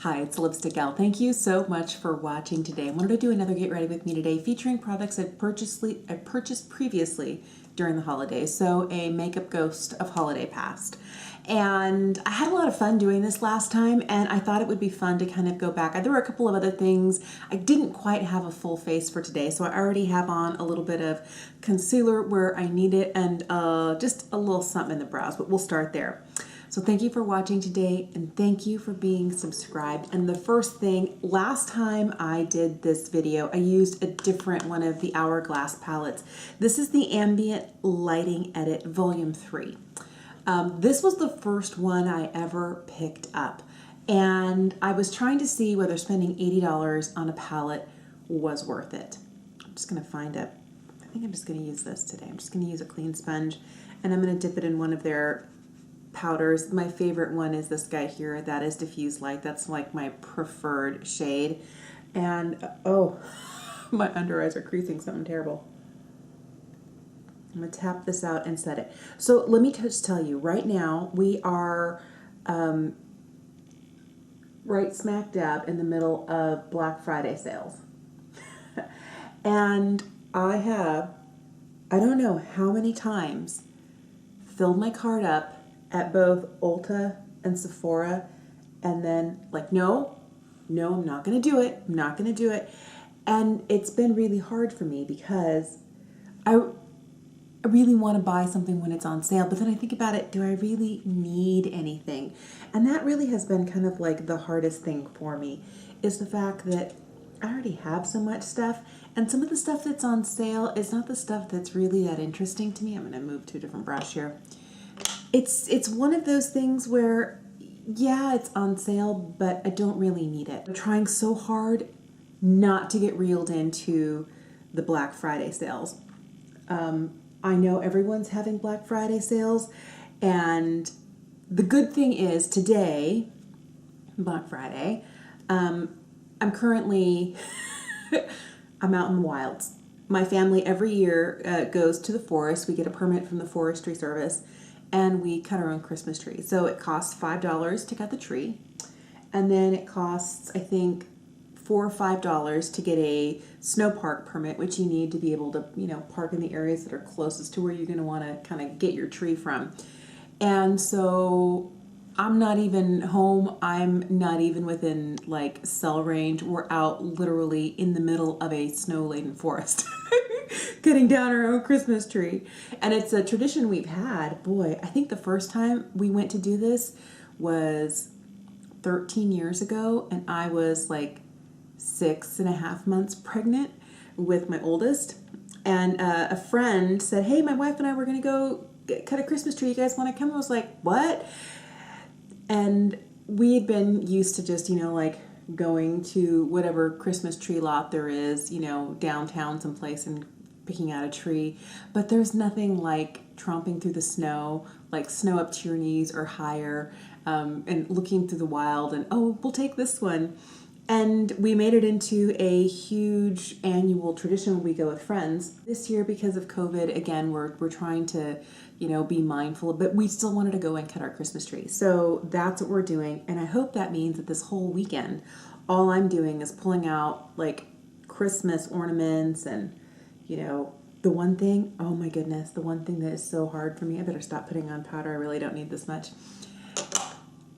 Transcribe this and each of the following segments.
Hi, it's Lipstick Gal. Thank you so much for watching today. I wanted to do another Get Ready With Me today featuring products I purchased previously during the holidays. So a makeup ghost of holiday past. And I had a lot of fun doing this last time, and I thought it would be fun to kind of go back. There were a couple of other things. I didn't quite have a full face for today, so I already have on a little bit of concealer where I need it and just a little something in the brows, but we'll start there. So thank you for watching today, and thank you for being subscribed. And the first thing, last time I did this video, I used a different one of the Hourglass palettes. This is the Ambient Lighting Edit Volume 3. This was the first one I ever picked up, and I was trying to see whether spending $80 on a palette was worth it. I'm just gonna find a, I think I'm just gonna use this today. I'm just gonna use a clean sponge, and I'm gonna dip it in one of their powders. My favorite one is this guy here. That is Diffuse Light. That's like my preferred shade. And oh, my under eyes are creasing something terrible. I'm gonna tap this out and set it. So let me just tell you, right now we are right smack dab in the middle of Black Friday sales. And I don't know how many times filled my cart up at both Ulta and Sephora, and then like, no, I'm not gonna do it. I'm not gonna do it. And it's been really hard for me because I really want to buy something when it's on sale, but then I think about it, do I really need anything? And that really has been kind of like the hardest thing for me, is the fact that I already have so much stuff, and some of the stuff that's on sale is not the stuff that's really that interesting to me. I'm gonna move to a different brush here. It's one of those things where, yeah, it's on sale, but I don't really need it. I'm trying so hard not to get reeled into the Black Friday sales. I know everyone's having Black Friday sales, and the good thing is today, Black Friday, I'm currently, I'm out in the wilds. My family every year goes to the forest. We get a permit from the Forestry Service, and we cut our own Christmas tree. So it costs $5 to cut the tree, and then it costs, I think, $4 or $5 to get a snow park permit, which you need to be able to, you know, park in the areas that are closest to where you're going to want to kind of get your tree from. And so I'm not even home. I'm not even within like cell range. We're out literally in the middle of a snow-laden forest. Cutting down our own Christmas tree. And it's a tradition we've had. Boy, I think the first time we went to do this was 13 years ago, and I was like 6.5 months pregnant with my oldest. And a friend said, hey, my wife and I were gonna go cut a Christmas tree. You guys wanna come? I was like, what? And we had been used to just, you know, like going to whatever Christmas tree lot there is, you know, downtown someplace and picking out a tree. But there's nothing like tromping through the snow, like snow up to your knees or higher, and looking through the wild and, oh, we'll take this one. And we made it into a huge annual tradition when we go with friends. This year, because of COVID, again, we're trying to, you know, be mindful, but we still wanted to go and cut our Christmas tree. So that's what we're doing. And I hope that means that this whole weekend, all I'm doing is pulling out like Christmas ornaments and, you know, the one thing, oh my goodness, the one thing that is so hard for me, I better stop putting on powder. I really don't need this much.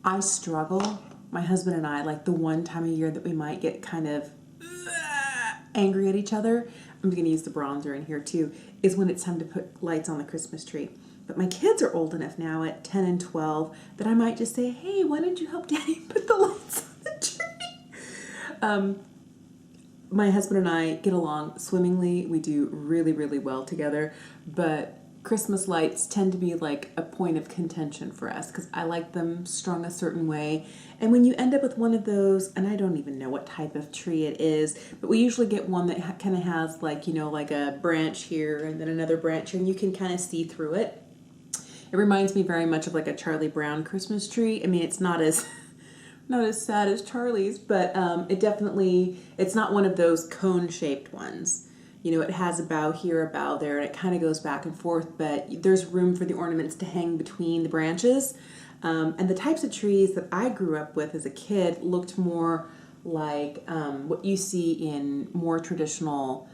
I struggle. My husband and I, like the one time a year that we might get kind of angry at each other, I'm going to use the bronzer in here too, is when it's time to put lights on the Christmas tree. But my kids are old enough now at 10 and 12 that I might just say, hey, why don't you help Daddy put the lights on the tree? My husband and I get along swimmingly. We do really, really well together, but Christmas lights tend to be like a point of contention for us because I like them strung a certain way. And when you end up with one of those, and I don't even know what type of tree it is, but we usually get one that kind of has like, you know, like a branch here and then another branch here, and you can kind of see through it. It reminds me very much of like a Charlie Brown Christmas tree. I mean, it's not as sad as Charlie's, but it's not one of those cone-shaped ones. You know, it has a bow here, a bow there, and it kind of goes back and forth, but there's room for the ornaments to hang between the branches. And the types of trees that I grew up with as a kid looked more like what you see in more traditional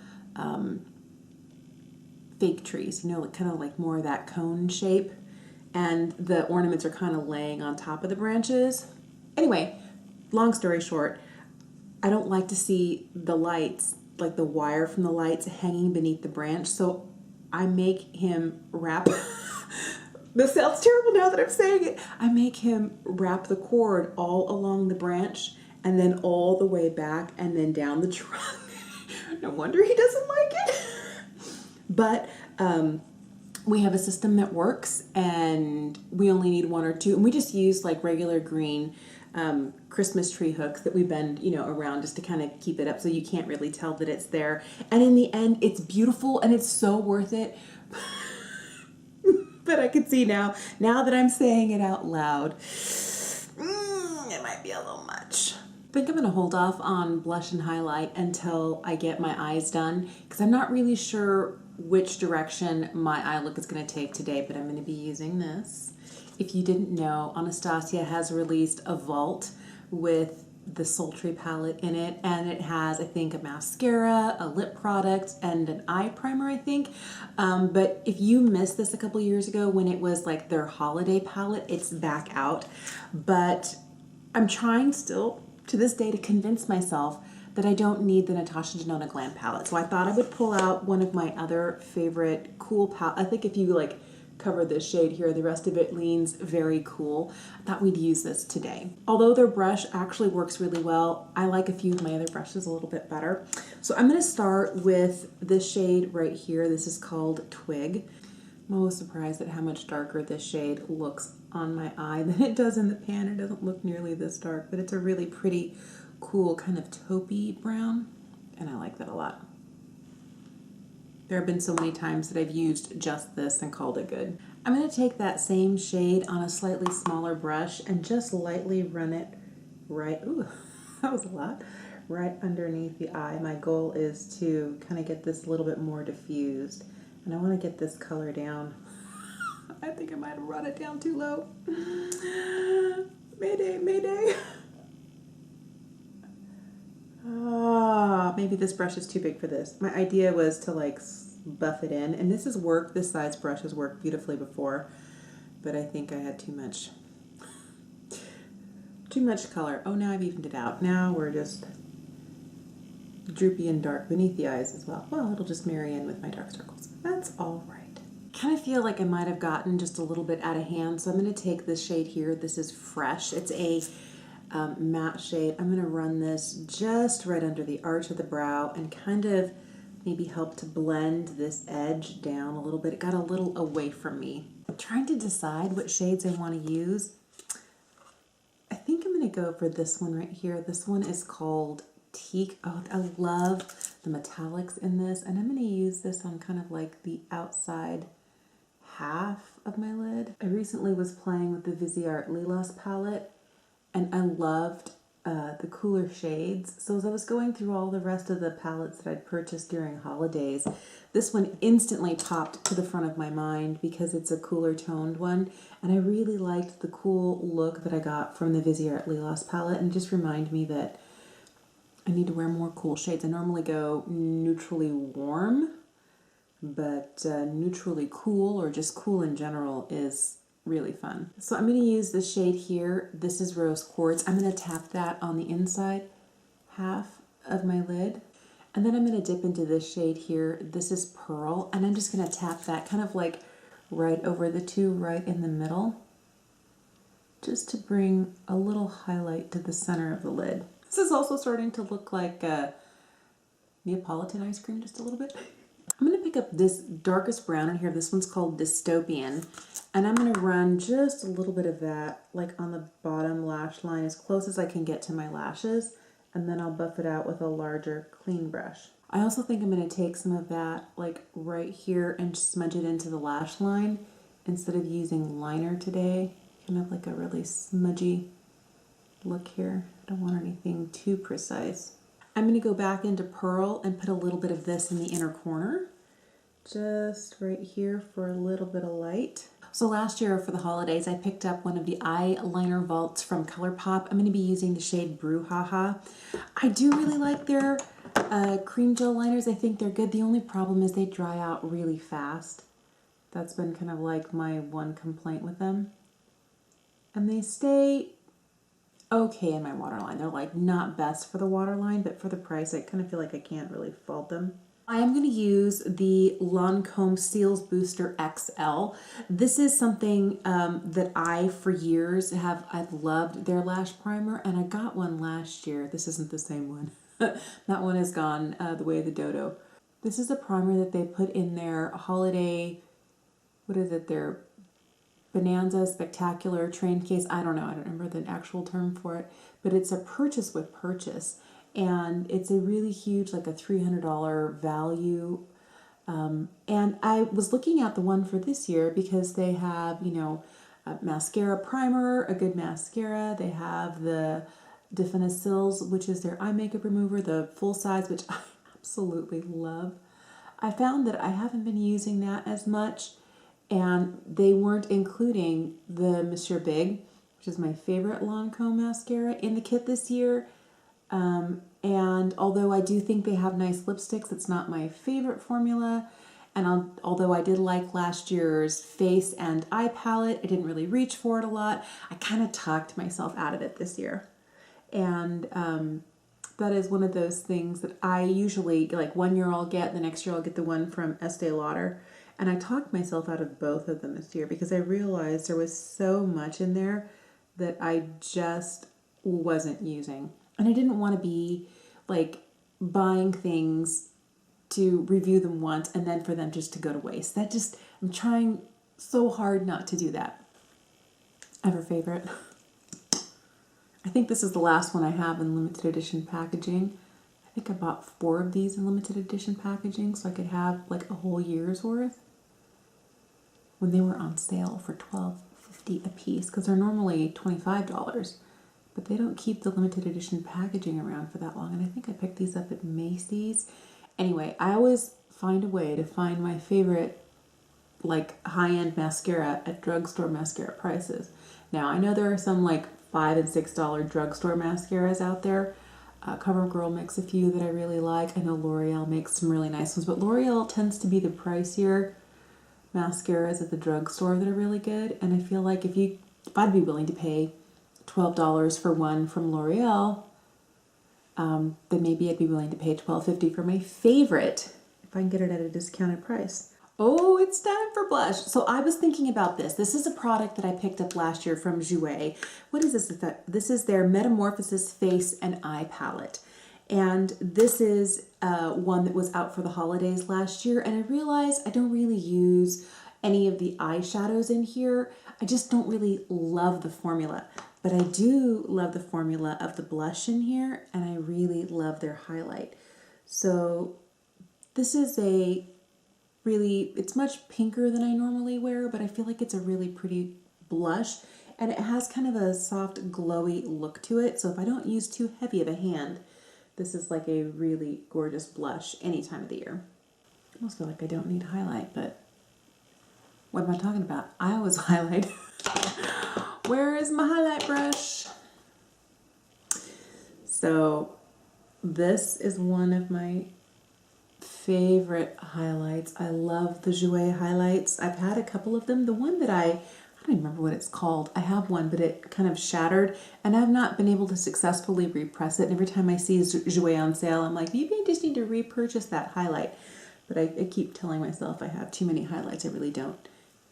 fake trees, you know, like kind of like more of that cone shape. And the ornaments are kind of laying on top of the branches. Anyway, long story short, I don't like to see the lights, like the wire from the lights hanging beneath the branch. So I make him wrap, this sounds terrible now that I'm saying it. I make him wrap the cord all along the branch and then all the way back and then down the trunk. No wonder he doesn't like it. But we have a system that works, and we only need one or two, and we just use like regular green Christmas tree hooks that we bend, you know, around just to kind of keep it up so you can't really tell that it's there. And in the end, it's beautiful and it's so worth it. But I can see now that I'm saying it out loud, it might be a little much. I think I'm going to hold off on blush and highlight until I get my eyes done, because I'm not really sure which direction my eye look is going to take today, but I'm going to be using this. If you didn't know, Anastasia has released a vault with the Sultry palette in it, and it has, I think, a mascara, a lip product, and an eye primer, I think. But if you missed this a couple years ago when it was like their holiday palette, it's back out. But I'm trying still to this day to convince myself that I don't need the Natasha Denona Glam palette. So I thought I would pull out one of my other favorite cool palette. I think if you like cover this shade here, the rest of it leans very cool. I thought we'd use this today. Although their brush actually works really well, I like a few of my other brushes a little bit better. So I'm gonna start with this shade right here. This is called Twig. I'm always surprised at how much darker this shade looks on my eye than it does in the pan. It doesn't look nearly this dark, but it's a really pretty, cool kind of taupey brown, and I like that a lot. There have been so many times that I've used just this and called it good. I'm going to take that same shade on a slightly smaller brush and just lightly run it right, ooh, that was a lot, right underneath the eye. My goal is to kind of get this a little bit more diffused, and I want to get this color down. I think I might have brought it down too low. Mayday, mayday. Maybe this brush is too big for this. My idea was to like buff it in, and this has worked. This size brush has worked beautifully before, but I think I had too much color. Oh, now I've evened it out. Now we're just droopy and dark beneath the eyes as well. Well, it'll just marry in with my dark circles. That's all right. Kind of feel like I might have gotten just a little bit out of hand, so I'm going to take this shade here. This is Fresh. It's a matte shade. I'm going to run this just right under the arch of the brow and kind of maybe help to blend this edge down a little bit. It got a little away from me. I'm trying to decide what shades I want to use. I think I'm going to go for this one right here. This one is called Teak. Oh, I love the metallics in this, and I'm going to use this on kind of like the outside half of my lid. I recently was playing with the Viseart Lilas palette, and I loved the cooler shades. So as I was going through all the rest of the palettes that I'd purchased during holidays, this one instantly popped to the front of my mind because it's a cooler toned one. And I really liked the cool look that I got from the Viseart Lilas palette, and just remind me that I need to wear more cool shades. I normally go neutrally warm, but neutrally cool or just cool in general is really fun. So I'm going to use this shade here. This is Rose Quartz. I'm going to tap that on the inside half of my lid. And then I'm going to dip into this shade here. This is Pearl. And I'm just going to tap that kind of like right over the two, right in the middle, just to bring a little highlight to the center of the lid. This is also starting to look like Neapolitan ice cream just a little bit. I'm going to pick up this darkest brown in here. This one's called Dystopian. And I'm going to run just a little bit of that like on the bottom lash line as close as I can get to my lashes. And then I'll buff it out with a larger clean brush. I also think I'm going to take some of that like right here and smudge it into the lash line instead of using liner today. Kind of like a really smudgy look here. I don't want anything too precise. I'm going to go back into Pearl and put a little bit of this in the inner corner. Just right here for a little bit of light. So last year for the holidays, I picked up one of the eyeliner vaults from Colourpop. I'm going to be using the shade Brew Haha. I do really like their cream gel liners. I think they're good. The only problem is they dry out really fast. That's been kind of like my one complaint with them. And they stay okay in my waterline. They're like not best for the waterline, but for the price, I kind of feel like I can't really fault them. I am going to use the Lancome Cils Booster XL. This is something that I, for years, I've loved their lash primer, and I got one last year. This isn't the same one. That one is gone the way of the dodo. This is a primer that they put in their holiday, what is it, their Bonanza Spectacular train case. I don't know, I don't remember the actual term for it, but it's a purchase with purchase. And it's a really huge, like a $300 value. And I was looking at the one for this year because they have, you know, a mascara primer, a good mascara. They have the Cils, which is their eye makeup remover, the full size, which I absolutely love. I found that I haven't been using that as much, and they weren't including the Monsieur Big, which is my favorite Lancome mascara, in the kit this year. And although I do think they have nice lipsticks, it's not my favorite formula. And although I did like last year's face and eye palette, I didn't really reach for it a lot. I kind of talked myself out of it this year. And that is one of those things that I usually, like, one year I'll get, the next year I'll get the one from Estee Lauder. And I talked myself out of both of them this year because I realized there was so much in there that I just wasn't using. And I didn't want to be like buying things to review them once and then for them just to go to waste. I'm trying so hard not to do that. Ever favorite. I think this is the last one I have in limited edition packaging. I think I bought 4 of these in limited edition packaging so I could have like a whole year's worth when they were on sale for $12.50 a piece, because they're normally $25. But they don't keep the limited edition packaging around for that long. And I think I picked these up at Macy's. Anyway, I always find a way to find my favorite like high-end mascara at drugstore mascara prices. Now, I know there are some like $5 and $6 drugstore mascaras out there. CoverGirl makes a few that I really like. I know L'Oreal makes some really nice ones, but L'Oreal tends to be the pricier mascaras at the drugstore that are really good. And I feel like if I'd be willing to pay $12 for one from L'Oreal, then maybe I'd be willing to pay $12.50 for my favorite if I can get it at a discounted price. Oh, it's time for blush. So I was thinking about this. This is a product that I picked up last year from Jouer. What is this? This is their Metamorphosis Face and Eye Palette. And this is one that was out for the holidays last year. And I realized I don't really use any of the eyeshadows in here. I just don't really love the formula. But I do love the formula of the blush in here, and I really love their highlight. So this is it's much pinker than I normally wear, but I feel like it's a really pretty blush, and it has kind of a soft, glowy look to it. So if I don't use too heavy of a hand, this is like a really gorgeous blush any time of the year. I almost feel like I don't need highlight, but what am I talking about? I always highlight. Where is my highlight brush? So this is one of my favorite highlights. I love the Jouer highlights. I've had a couple of them. The one that I don't even remember what it's called. I have one, but it kind of shattered, and I've not been able to successfully repress it. And every time I see Jouer on sale, I'm like, maybe I just need to repurchase that highlight. But I keep telling myself I have too many highlights. I really don't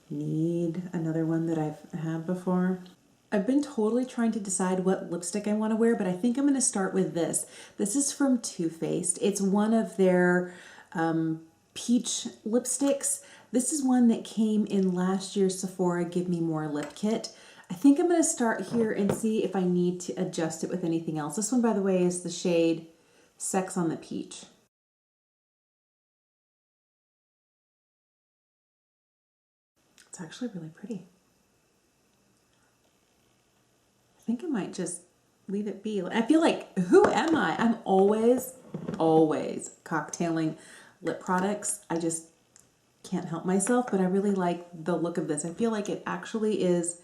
need another one that I've had before. I've been totally trying to decide what lipstick I want to wear, but I think I'm going to start with this. This is from Too Faced. It's one of their peach lipsticks. This is one that came in last year's Sephora Give Me More lip kit. I think I'm going to start here and see if I need to adjust it with anything else. This one, by the way, is the shade Sex on the Peach. It's actually really pretty. I think I might just leave it be. I feel like, who am I? I'm always cocktailing lip products. I just can't help myself, but I really like the look of this. I feel like it actually is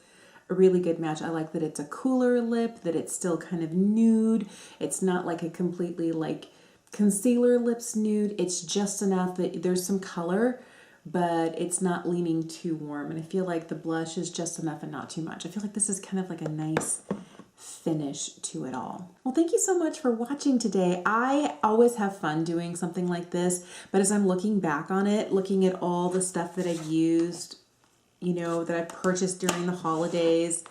a really good match. I like that it's a cooler lip, that it's still kind of nude. It's not like a completely like concealer lips nude. It's just enough that there's some color, but it's not leaning too warm. And I feel like the blush is just enough and not too much. I feel like this is kind of like a nice finish to it all. Well, thank you so much for watching today. I always have fun doing something like this, but as I'm looking back on it, looking at all the stuff that I've used, you know, that I purchased during the holidays,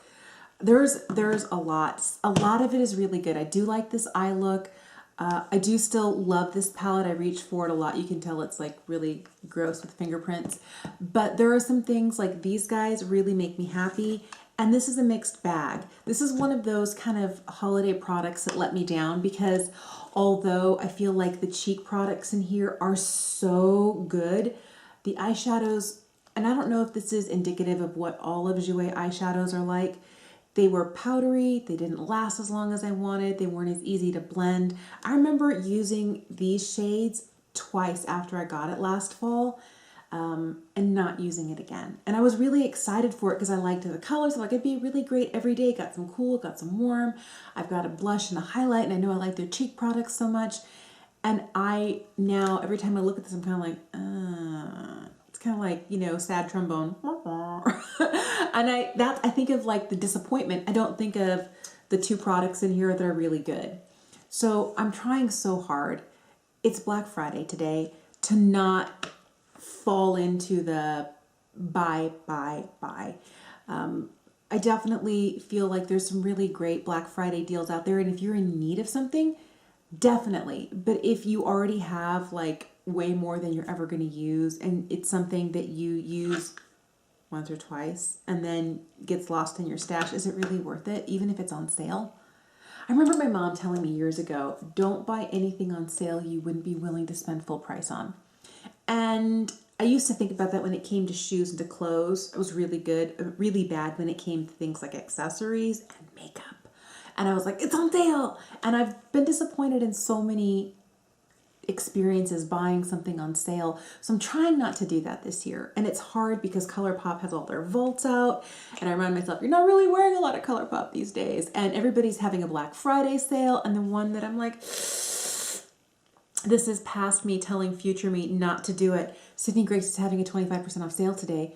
there's a lot. A lot of it is really good. I do like this eye look. I do still love this palette. I reach for it a lot. You can tell it's like really gross with fingerprints, but there are some things like these guys really make me happy. And this is a mixed bag. This is one of those kind of holiday products that let me down, because although I feel like the cheek products in here are so good, the eyeshadows, and I don't know if this is indicative of what all of Jouer eyeshadows are like, they were powdery, they didn't last as long as I wanted, they weren't as easy to blend. I remember using these shades twice after I got it last fall, and not using it again. And I was really excited for it because I liked the colors. Like, it'd be really great every day. Got some cool, got some warm. I've got a blush and a highlight, and I know I like their cheek products so much. And I now, every time I look at this, I'm kind of like, it's kind of like, you know, sad trombone. And I think of like the disappointment. I don't think of the two products in here that are really good. So I'm trying so hard. It's Black Friday today to not fall into the buy. I definitely feel like there's some really great Black Friday deals out there. And if you're in need of something, definitely. But if you already have like way more than you're ever going to use, and it's something that you use once or twice and then gets lost in your stash, is it really worth it, even if it's on sale? I remember my mom telling me years ago, don't buy anything on sale you wouldn't be willing to spend full price on. And I used to think about that when it came to shoes and to clothes. It was really good, really bad when it came to things like accessories and makeup. And I was like, it's on sale. And I've been disappointed in so many experiences buying something on sale. So I'm trying not to do that this year. And it's hard because Colourpop has all their vaults out. And I remind myself, you're not really wearing a lot of Colourpop these days. And everybody's having a Black Friday sale. And the one that I'm like, this is past me telling future me not to do it. Sydney Grace is having a 25% off sale today.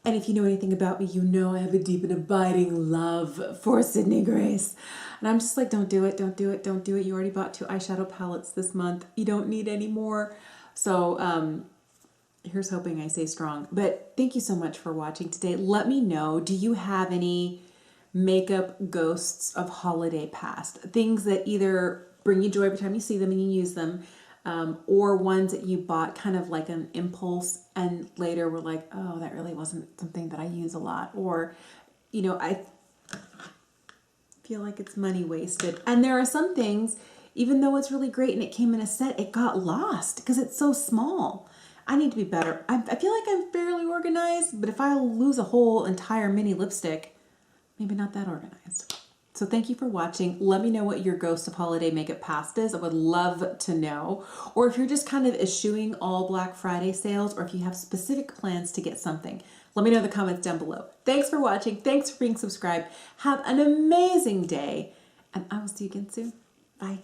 And if you know anything about me, you know I have a deep and abiding love for Sydney Grace. And I'm just like, don't do it, don't do it, don't do it. You already bought 2 eyeshadow palettes this month. You don't need any more. So here's hoping I stay strong. But thank you so much for watching today. Let me know, do you have any makeup ghosts of holiday past? Things that either bring you joy every time you see them and you use them, or ones that you bought kind of like an impulse and later were like, oh, that really wasn't something that I use a lot. Or, you know, I feel like it's money wasted. And there are some things, even though it's really great and it came in a set, it got lost because it's so small. I need to be better. I feel like I'm fairly organized, but if I lose a whole entire mini lipstick, maybe not that organized. So thank you for watching. Let me know what your ghost of holiday makeup past is. I would love to know. Or if you're just kind of eschewing all Black Friday sales, or if you have specific plans to get something, let me know in the comments down below. Thanks for watching. Thanks for being subscribed. Have an amazing day, and I will see you again soon. Bye.